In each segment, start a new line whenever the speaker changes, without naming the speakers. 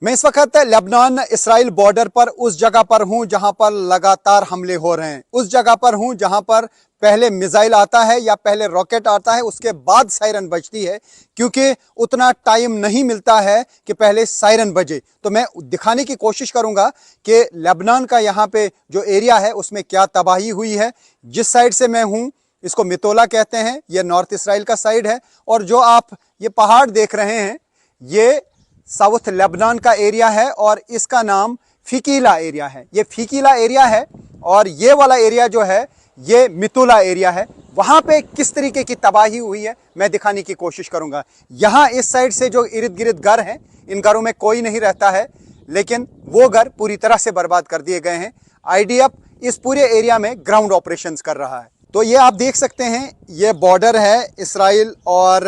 मैं इस वक्त लेबनान इसराइल बॉर्डर पर उस जगह पर हूं जहां पर लगातार हमले हो रहे हैं। उस जगह पर हूं जहां पर पहले मिसाइल आता है या पहले रॉकेट आता है, उसके बाद सायरन बजती है, क्योंकि उतना टाइम नहीं मिलता है कि पहले सायरन बजे। तो मैं दिखाने की कोशिश करूंगा कि लेबनान का यहाँ पे जो एरिया है उसमें क्या तबाही हुई है। जिस साइड से मैं हूं इसको मितोला कहते हैं, यह नॉर्थ इसराइल का साइड है। और जो आप ये पहाड़ देख रहे हैं ये साउथ लेबनान का एरिया है और इसका नाम फिकीला एरिया है। ये फिकीला एरिया है और ये वाला एरिया जो है ये मितुला एरिया है। वहां पे किस तरीके की तबाही हुई है मैं दिखाने की कोशिश करूंगा। यहां इस साइड से जो इर्द गिर्द घर हैं, इन घरों में कोई नहीं रहता है, लेकिन वो घर पूरी तरह से बर्बाद कर दिए गए हैं। आईडीएफ इस पूरे एरिया में ग्राउंड ऑपरेशंस कर रहा है। तो ये आप देख सकते हैं, ये बॉर्डर है इसराइल और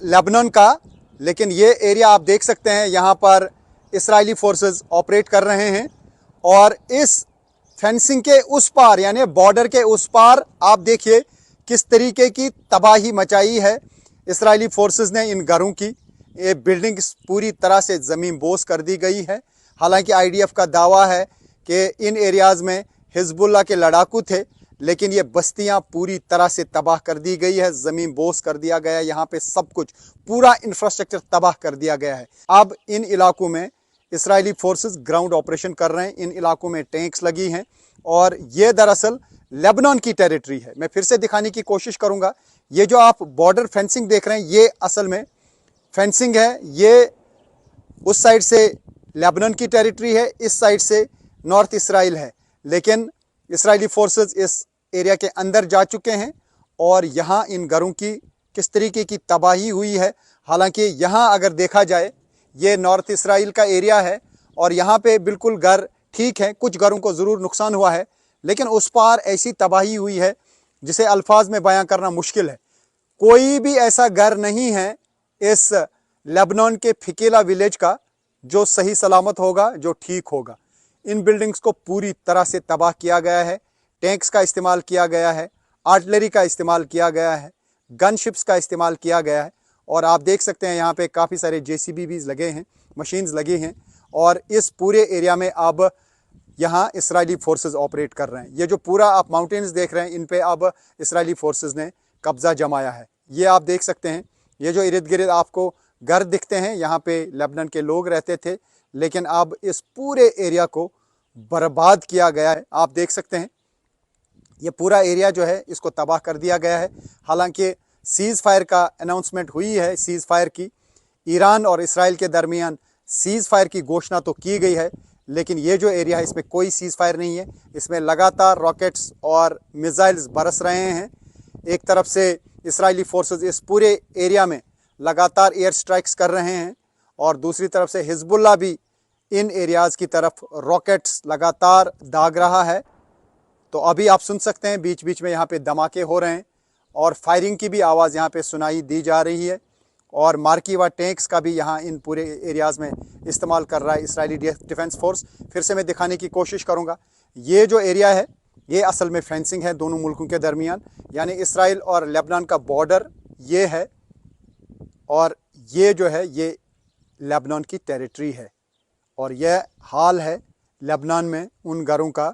लेबनान का, लेकिन ये एरिया आप देख सकते हैं यहाँ पर इसराइली फोर्सेस ऑपरेट कर रहे हैं। और इस फेंसिंग के उस पार यानी बॉर्डर के उस पार आप देखिए किस तरीके की तबाही मचाई है इसराइली फोर्सेस ने इन घरों की। ये बिल्डिंग्स पूरी तरह से ज़मीन बोस कर दी गई है। हालांकि आईडीएफ का दावा है कि इन एरियाज़ में हिजबुल्लाह के लड़ाकू थे, लेकिन ये बस्तियां पूरी तरह से तबाह कर दी गई है, ज़मीन बोस कर दिया गया है। यहाँ पे सब कुछ, पूरा इंफ्रास्ट्रक्चर तबाह कर दिया गया है। अब इन इलाकों में इसराइली फोर्सेस ग्राउंड ऑपरेशन कर रहे हैं। इन इलाकों में टैंक्स लगी हैं और ये दरअसल लेबनान की टेरिटरी है। मैं फिर से दिखाने की कोशिश करूँगा। ये जो आप बॉर्डर फेंसिंग देख रहे हैं ये असल में फेंसिंग है। ये उस साइड से लेबनान की टेरिटरी है, इस साइड से नॉर्थ इसराइल है। लेकिन इसराइली फोर्सेस इस एरिया के अंदर जा चुके हैं और यहाँ इन घरों की किस तरीके की तबाही हुई है। हालांकि यहाँ अगर देखा जाए ये नॉर्थ इसराइल का एरिया है और यहाँ पे बिल्कुल घर ठीक है, कुछ घरों को ज़रूर नुकसान हुआ है, लेकिन उस पार ऐसी तबाही हुई है जिसे अल्फाज में बयां करना मुश्किल है। कोई भी ऐसा घर नहीं है इस लेबनान के फिकेला विलेज का जो सही सलामत होगा, जो ठीक होगा। इन बिल्डिंग्स को पूरी तरह से तबाह किया गया है। टैंक्स का इस्तेमाल किया गया है, आर्टिलरी का इस्तेमाल किया गया है, गन शिप्स का इस्तेमाल किया गया है। और आप देख सकते हैं यहाँ पे काफ़ी सारे जेसीबी भी लगे हैं, मशीन्स लगी हैं। और इस पूरे एरिया में अब यहाँ इसराइली फोर्सेस ऑपरेट कर रहे हैं। ये जो पूरा आप माउंटेन्स देख रहे हैं इन पे अब इसराइली फोर्सेस ने कब्ज़ा जमाया है। ये आप देख सकते हैं, ये जो इर्द गिर्द आपको घर दिखते हैं यहाँ पे लेबनान के लोग रहते थे, लेकिन अब इस पूरे एरिया को बर्बाद किया गया है। आप देख सकते हैं ये पूरा एरिया जो है इसको तबाह कर दिया गया है। हालांकि सीज़ फायर का अनाउंसमेंट हुई है, सीज़ फायर की, ईरान और इसराइल के दरमियान सीज़ फायर की घोषणा तो की गई है, लेकिन ये जो एरिया है इसमें कोई सीज़ फायर नहीं है। इसमें लगातार रॉकेट्स और मिसाइल्स बरस रहे हैं। एक तरफ से इसराइली फोर्सेस इस पूरे एरिया में लगातार एयर स्ट्राइक्स कर रहे हैं और दूसरी तरफ से हिजबुल्लाह भी इन एरियाज़ की तरफ रॉकेट्स लगातार दाग रहा है। तो अभी आप सुन सकते हैं बीच बीच में यहाँ पे धमाके हो रहे हैं और फायरिंग की भी आवाज़ यहाँ पे सुनाई दी जा रही है। और मार्कीवा टैंक्स का भी यहाँ इन पूरे एरियाज़ में इस्तेमाल कर रहा है इसराइली डिफेंस फोर्स। फिर से मैं दिखाने की कोशिश करूँगा। ये जो एरिया है ये असल में फेंसिंग है दोनों मुल्कों के दरमियान, यानी इसराइल और लेबनान का बॉर्डर ये है और ये जो है ये लेबनान की टेरिटरी है। और यह हाल है लेबनान में उन घरों का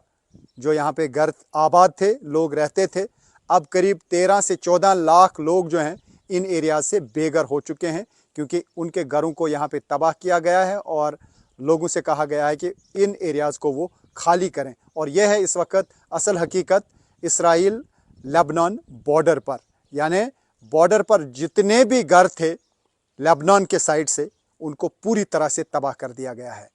जो यहाँ पे घर आबाद थे, लोग रहते थे। अब करीब 13 से 14 लाख लोग जो हैं इन एरियाज से बेघर हो चुके हैं, क्योंकि उनके घरों को यहाँ पे तबाह किया गया है और लोगों से कहा गया है कि इन एरियाज़ को वो खाली करें। और यह है इस वक्त असल हकीकत इसराइल लेबनान बॉर्डर पर, यानी बॉर्डर पर जितने भी घर थे लेबनान के साइड से उनको पूरी तरह से तबाह कर दिया गया है।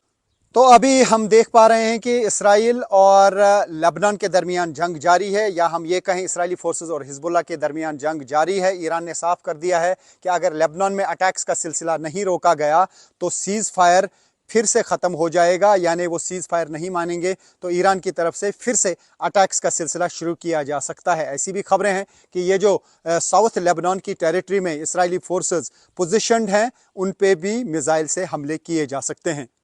तो अभी हम देख पा रहे हैं कि इसराइल और लेबनान के दरमियान जंग जारी है, या हम ये कहें इसराइली फोर्सेस और हिजबुल्लाह के दरमियान जंग जारी है। ईरान ने साफ कर दिया है कि अगर लेबनान में अटैक्स का सिलसिला नहीं रोका गया तो सीज़ फायर फिर से ख़त्म हो जाएगा, यानी वो सीज़ फायर नहीं मानेंगे तो ईरान की तरफ से फिर से अटैक्स का सिलसिला शुरू किया जा सकता है। ऐसी भी खबरें हैं कि ये जो साउथ लेबनान की टेरिटरी में इसराइली फोर्सेस पोजीशनड हैं उन पे भी मिसाइल से हमले किए जा सकते हैं।